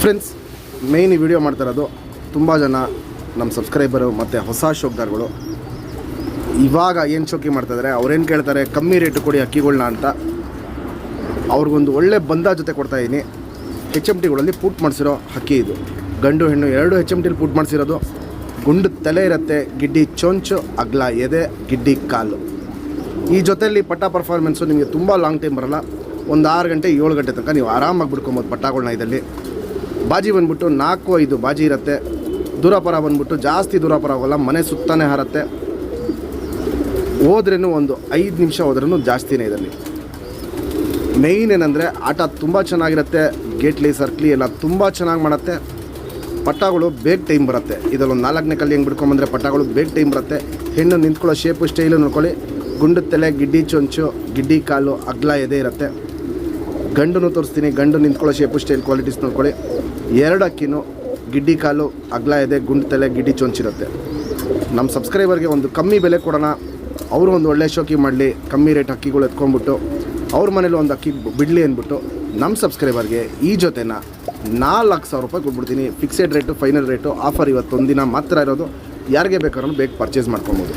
Friends, main ಈ video ಮಾಡ್ತಾ ಇರೋದು ತುಂಬ ಜನ ನಮ್ಮ ಸಬ್ಸ್ಕ್ರೈಬರು ಮತ್ತು ಹೊಸ ಶೋಕ್ದಾರ್ಗಳು ಇವಾಗ ಏನು ಶೋಕಿ ಮಾಡ್ತಾಯಿದ್ದಾರೆ. ಅವ್ರೇನು ಕೇಳ್ತಾರೆ, ಕಮ್ಮಿ ರೇಟು ಕೊಡಿ ಅಕ್ಕಿಗಳನ್ನ ಅಂತ. ಅವ್ರಿಗೊಂದು ಒಳ್ಳೆ ಬಂದ ಜೊತೆ ಕೊಡ್ತಾಯಿದ್ದೀನಿ. HMTಗಳಲ್ಲಿ ಪೂಟ್ ಮಾಡಿಸಿರೋ ಅಕ್ಕಿ ಇದು. ಗಂಡು ಹೆಣ್ಣು ಎರಡು HMTಲಿ ಪೂಟ್ ಮಾಡಿಸಿರೋದು. ಗುಂಡು ತಲೆ ಇರುತ್ತೆ, ಗಿಡ್ಡಿ ಚೊಂಚು, ಅಗ್ಲ ಎದೆ, ಗಿಡ್ಡಿ ಕಾಲು. ಈ ಜೊತೆಯಲ್ಲಿ ಪಟ್ಟ ಪರ್ಫಾರ್ಮೆನ್ಸು ನಿಮಗೆ ತುಂಬ ಲಾಂಗ್ ಟೈಮ್ ಬರೋಲ್ಲ. ಒಂದು 6 ಗಂಟೆ 7 ಗಂಟೆ ತನಕ ನೀವು ಆರಾಮಾಗಿ ಬಿಡ್ಕೊಬೋದು ಪಟ್ಟಾಗಳನ್ನ. ಇದರಲ್ಲಿ ಬಾಜಿ ಬಂದ್ಬಿಟ್ಟು 4-5 ಬಾಜಿ ಇರುತ್ತೆ. ದೂರಪರ ಬಂದ್ಬಿಟ್ಟು ಜಾಸ್ತಿ ದೂರಪರ ಹೋಗಲ್ಲ, ಮನೆ ಸುತ್ತಾನೆ ಹಾರತ್ತೆ. ಹೋದ್ರೂ ಒಂದು 5 ನಿಮಿಷ ಹೋದ್ರೂ ಜಾಸ್ತಿನೇ. ಇದರಲ್ಲಿ ಮೇಯ್ನ್ ಏನಂದರೆ ಆಟ ತುಂಬ ಚೆನ್ನಾಗಿರುತ್ತೆ. ಗೇಟ್ಲಿ ಸರ್ಕ್ಲಿ ಎಲ್ಲ ತುಂಬ ಚೆನ್ನಾಗಿ ಮಾಡುತ್ತೆ. ಪಟ್ಟಾಗಳು ಬೇಗ ಟೈಮ್ ಬರುತ್ತೆ. ಇದರಲ್ಲೊಂದು 4ನೇ ಕಲ್ಲಿ ಹೆಂಗೆ ಬಿಡ್ಕೊಂಬಂದರೆ ಪಟ್ಟಾಗಳು ಬೇಗ ಟೈಮ್ ಬರುತ್ತೆ. ಹೆಣ್ಣು ನಿಂತ್ಕೊಳ್ಳೋ ಶೇಪು ಸ್ಟೈಲು ನೋಡ್ಕೊಳ್ಳಿ. ಗುಂಡು ತಲೆ, ಗಿಡ್ಡಿ ಚೊಂಚು, ಗಿಡ್ಡಿ ಕಾಲು, ಅಗ್ಲ ಎದೆ ಇರುತ್ತೆ. ಗಂಡನ್ನು ತೋರಿಸ್ತೀನಿ. ಗಂಡು ನಿಂತ್ಕೊಳ್ಳೋ ಶೇಪು ಸ್ಟೈಲ್ ಕ್ವಾಲಿಟೀಸ್ ನೋಡ್ಕೊಳ್ಳಿ. 2 ಅಕ್ಕಿನೂ ಗಿಡ್ಡಿ ಕಾಲು, ಅಗ್ಲ ಎದೆ, ಗುಂಡು ತಲೆ, ಗಿಡ್ಡಿ ಚೊಂಚಿರುತ್ತೆ. ನಮ್ಮ ಸಬ್ಸ್ಕ್ರೈಬರ್ಗೆ ಒಂದು ಕಮ್ಮಿ ಬೆಲೆ ಕೊಡೋಣ, ಅವರು ಒಂದು ಒಳ್ಳೆ ಶೋಕಿ ಮಾಡಲಿ, ಕಮ್ಮಿ ರೇಟ್ ಅಕ್ಕಿಗಳು ಎತ್ಕೊಂಡ್ಬಿಟ್ಟು ಅವ್ರ ಮನೇಲಿ ಒಂದು ಅಕ್ಕಿ ಬಿಡಲಿ ಅಂದ್ಬಿಟ್ಟು ನಮ್ಮ ಸಬ್ಸ್ಕ್ರೈಬರ್ಗೆ ಈ ಜೊತೆನ 4,00,000 ರೂಪಾಯಿ ಕೊಟ್ಬಿಡ್ತೀನಿ. Fixed rate, final rate. Offer ಇವತ್ತೊಂದಿನ ಮಾತ್ರ ಇರೋದು. ಯಾರಿಗೆ ಬೇಕಾದ್ರೂ ಬೇಗ ಪರ್ಚೇಸ್ ಮಾಡ್ಕೊಬೋದು.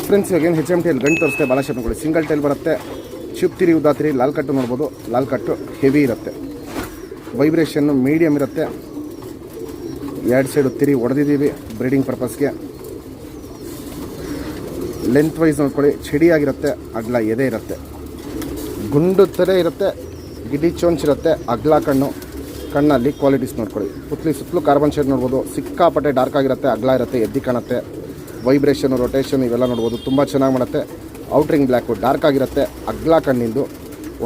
ಫ್ರೆಂಡ್ಸ್, ಇವಾಗೇನು HMTಯಲ್ಲಿ ಗಂಟು ತೋರಿಸ್ತೆ ಬಾಲ ಶೇಪ್ ನೋಡ್ಕೊಳ್ಳಿ. ಸಿಂಗಲ್ ಟೈಲ್ ಬರುತ್ತೆ. ಶಿಫ್ಟ್ ತಿರಿ, ಉದ್ದಾ ತಿರಿ, ಲಾಲ್ ಕಟ್ಟು ನೋಡ್ಬೋದು. ಲಾಲ್ ಕಟ್ಟು ಹೆವಿ ಇರುತ್ತೆ. ವೈಬ್ರೇಷನ್ನು ಮೀಡಿಯಮ್ ಇರುತ್ತೆ. 2 ಸೈಡು ತಿರಿ ಹೊಡೆದಿದ್ದೀವಿ ಬ್ರೀಡಿಂಗ್ ಪರ್ಪಸ್ಗೆ. ಲೆಂತ್ ವೈಸ್ ನೋಡ್ಕೊಳ್ಳಿ. ಚಡಿಯಾಗಿರುತ್ತೆ. ಅಗ್ಲ ಎದೆ ಇರುತ್ತೆ. ಗುಂಡು ತಲೆ ಇರುತ್ತೆ. ಗಿಡ್ಡಿ ಚೊಂಚಿರುತ್ತೆ. ಅಗ್ಲ ಕಣ್ಣು. ಕಣ್ಣಲ್ಲಿ ಕ್ವಾಲಿಟೀಸ್ ನೋಡ್ಕೊಳ್ಳಿ. ಸುತ್ತಲೂ ಕಾರ್ಬನ್ ಶೇಡ್ ನೋಡ್ಬೋದು. ಸಿಕ್ಕಾಪಟ್ಟೆ ಡಾರ್ಕ್ ಆಗಿರುತ್ತೆ. ಅಗ್ಲ ಇರುತ್ತೆ. ಎದ್ದಿ ಕಾಣುತ್ತೆ. ವೈಬ್ರೇಷನು, ರೊಟೇಷನ್ ಇವೆಲ್ಲ ನೋಡ್ಬೋದು. ತುಂಬ ಚೆನ್ನಾಗಿ ಮಾಡುತ್ತೆ. ಔಟ್ರಿಂಗ್ ಬ್ಲ್ಯಾಕು ಡಾರ್ಕ್ ಆಗಿರುತ್ತೆ. ಅಗ್ಲ ಕಣ್ಣಿಂದು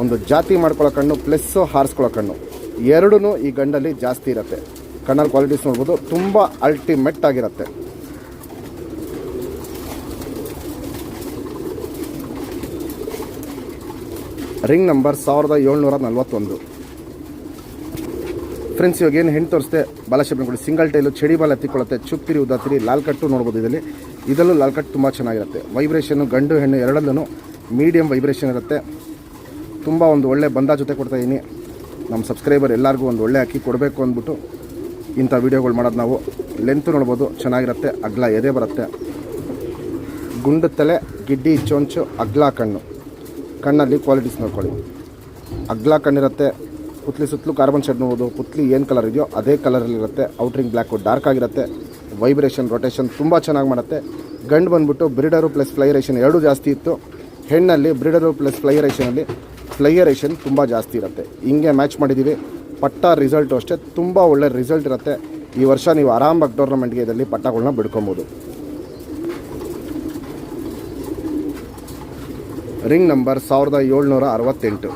ಒಂದು ಜಾತಿ ಮಾಡ್ಕೊಳ್ಳೋ ಕಣ್ಣು ಪ್ಲಸ್ಸು ಹಾರಿಸ್ಕೊಳ್ಳೋ ಕಣ್ಣು ಎರಡೂ ಈ ಗಂಡಲ್ಲಿ ಜಾಸ್ತಿ ಇರುತ್ತೆ. ಕಣ್ಣಲ್ಲಿ ಕ್ವಾಲಿಟೀಸ್ ನೋಡ್ಬೋದು. ತುಂಬ ಅಲ್ಟಿಮೇಟ್ ಆಗಿರುತ್ತೆ. Ring number 1741. ಫ್ರೆಂಡ್ಸ್, ಇವಾಗ ಏನು ಹೆಣ್ಣು ತೋರಿಸ್ತೆ ಬಾಲ ಶೇಪ್ ನೋಡ್ಕೊಳ್ಳಿ. ಸಿಂಗಲ್ ಟೈಲು, ಚಡಿ ಬಾಲ ಎತ್ತಿಕೊಳ್ಳುತ್ತೆ. ಚುಪ್ತಿರಿ, ಉದ್ದಾತಿರಿ, ಲಾಲ್ ಕಟ್ಟು ನೋಡ್ಬೋದು. ಇದರಲ್ಲೂ ಲಾಲ್ ಕಟ್ಟು ತುಂಬ ಚೆನ್ನಾಗಿರುತ್ತೆ. ವೈಬ್ರೇಷನ್ನು ಗಂಡು ಹೆಣ್ಣು ಎರಡಲ್ಲೂ ಮೀಡಿಯಮ್ ವೈಬ್ರೇಷನ್ ಇರುತ್ತೆ. ತುಂಬ ಒಂದು ಒಳ್ಳೆ ಬಂದ ಜೊತೆ ಕೊಡ್ತಾಯಿದ್ದೀನಿ. ನಮ್ಮ ಸಬ್ಸ್ಕ್ರೈಬರ್ ಎಲ್ಲರಿಗೂ ಒಂದು ಒಳ್ಳೆ ಅಕ್ಕಿ ಕೊಡಬೇಕು ಅಂದ್ಬಿಟ್ಟು ಇಂಥ ವೀಡಿಯೋಗಳು ಮಾಡೋದು ನಾವು. ಲೆಂತ್ ನೋಡ್ಬೋದು, ಚೆನ್ನಾಗಿರುತ್ತೆ. ಅಗ್ಲ ಎದೆ ಬರುತ್ತೆ. ಗುಂಡು ತಲೆ, ಗಿಡ್ಡಿ ಚೊಂಚು, ಅಗ್ಲ ಕಣ್ಣು. ಕಣ್ಣಲ್ಲಿ ಕ್ವಾಲಿಟೀಸ್ ನೋಡ್ಕೊಳ್ಳಿ. ಅಗ್ಲ ಕಣ್ಣಿರುತ್ತೆ. ಸುತ್ತಲೂ ಕಾರ್ಬನ್ ಶೇಡ್ ನೋಡ್ಬೋದು. ಪುತ್ಲಿ ಏನು ಕಲರ್ ಇದೆಯೋ ಅದೇ ಕಲರಲ್ಲಿರುತ್ತೆ. ಔಟ್ರಿಂಗ್ ಬ್ಲ್ಯಾಕು ಡಾರ್ಕ್ ಆಗಿರುತ್ತೆ. ವೈಬ್ರೇಷನ್, ರೊಟೇಷನ್ ತುಂಬ ಚೆನ್ನಾಗಿ ಮಾಡುತ್ತೆ. ಗಂಡು ಬಂದ್ಬಿಟ್ಟು ಬ್ರೀಡರು ಪ್ಲಸ್ ಫ್ಲೈಯರೇಷನ್ ಎರಡೂ ಜಾಸ್ತಿ ಇತ್ತು. ಹೆಣ್ಣಲ್ಲಿ ಬ್ರೀಡರು ಪ್ಲಸ್ ಫ್ಲೈಯರೇಷನ್ ತುಂಬ ಜಾಸ್ತಿ ಇರುತ್ತೆ. ಹಿಂಗೆ ಮ್ಯಾಚ್ ಮಾಡಿದ್ದೀವಿ. ಪಟ್ಟ ರಿಸಲ್ಟು ಅಷ್ಟೇ ತುಂಬ ಒಳ್ಳೆ ರಿಸಲ್ಟ್ ಇರುತ್ತೆ. ಈ ವರ್ಷ ನೀವು ಆರಾಮಾಗಿ ಟೂರ್ನಮೆಂಟ್ಗೆ ಇದರಲ್ಲಿ ಪಟ್ಟಗಳನ್ನ ಬಿಡ್ಕೊಬೋದು. Ring number 1768.